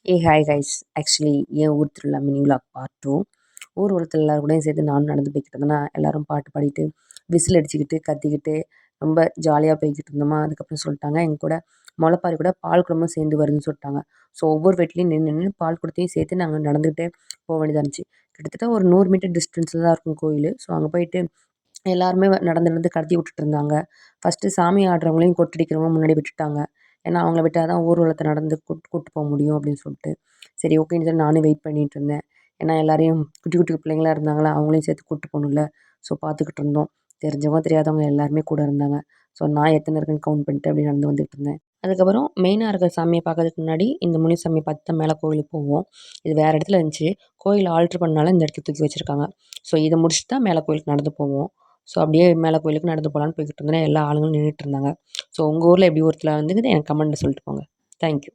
Hi guys. Actually என் ஊர் திருவிழா mini vlog part 2. ஊர் உலகத்தில் எல்லாரும் கூடயும் சேர்த்து நானும் நடந்து போய்க்கிட்டு இருந்தேன்னா, எல்லாரும் பாட்டு பாடிட்டு, விசில் அடிச்சுக்கிட்டு, கத்திக்கிட்டு, ரொம்ப ஜாலியாக போய்க்கிட்டு இருந்தோமா. அதுக்கப்புறம் சொல்லிட்டாங்க, எங்கள் கூட முளைப்பாரி கூட பால் குடமும் சேர்ந்து வருதுன்னு சொல்லிட்டாங்க. ஸோ ஒவ்வொரு வீட்லேயும் நின்று நின்று பால் குடத்தையும் சேர்த்து நாங்கள் நடந்துகிட்டே போக வேண்டியதாக இருந்துச்சு. கிட்டத்தட்ட ஒரு 100 மீட்டர் டிஸ்டன்ஸில் தான் இருக்கும் கோயில். ஸோ அங்கே போயிட்டு எல்லாருமே நடந்து நடந்து கடத்தி விட்டுட்டு இருந்தாங்க. ஃபஸ்ட்டு சாமி ஆடுறவங்களையும் கொட்டடிக்கிறவங்க முன்னாடி விட்டுட்டாங்க. ஏன்னா அவங்கள விட்டா தான் ஊர்வலத்தை நடந்து கூட்டு போக முடியும் அப்படின்னு சொல்லிட்டு. சரி ஓகேன்னு சொல்லி நானும் வெயிட் பண்ணிட்டு இருந்தேன். ஏன்னா எல்லாரையும் குட்டி குட்டி பிள்ளைங்களா இருந்தாங்களா, அவங்களையும் சேர்த்து கூட்டு போகணும்ல. ஸோ பார்த்துக்கிட்டு இருந்தோம். தெரிஞ்சவங்க தெரியாதவங்க எல்லாருமே கூட இருந்தாங்க. ஸோ நான் எத்தனை இருக்குன்னு கவுண்ட் பண்ணிட்டு அப்படியே நடந்து வந்துட்டு இருந்தேன். அதுக்கப்புறம் மெயினாக இருக்கிற சாமியை பார்க்கறதுக்கு முன்னாடி இந்த முனி சாமியை பார்த்து தான் மேலே கோயிலுக்கு போவோம். இது வேறு இடத்துல இருந்துச்சு. கோயில் ஆல்ட்ரு பண்ணனால இந்த இடத்துல தூக்கி வச்சுருக்காங்க. ஸோ இதை முடிச்சுட்டு தான் மேலே கோயிலுக்கு நடந்து போவோம். ஸோ அப்படியே மேலே கோயிலுக்கு நடந்து போகலான்னு போய்கிட்டு இருந்தேன். எல்லா ஆளுங்களும் நின்றுட்டு இருந்தாங்க. ஸோ உங்கள் ஊரில் எப்படி ஊர் திருவிழா வந்துக்குது எனக்கு கமெண்ட்டில் சொல்லிட்டு போங்க. தேங்க்யூ.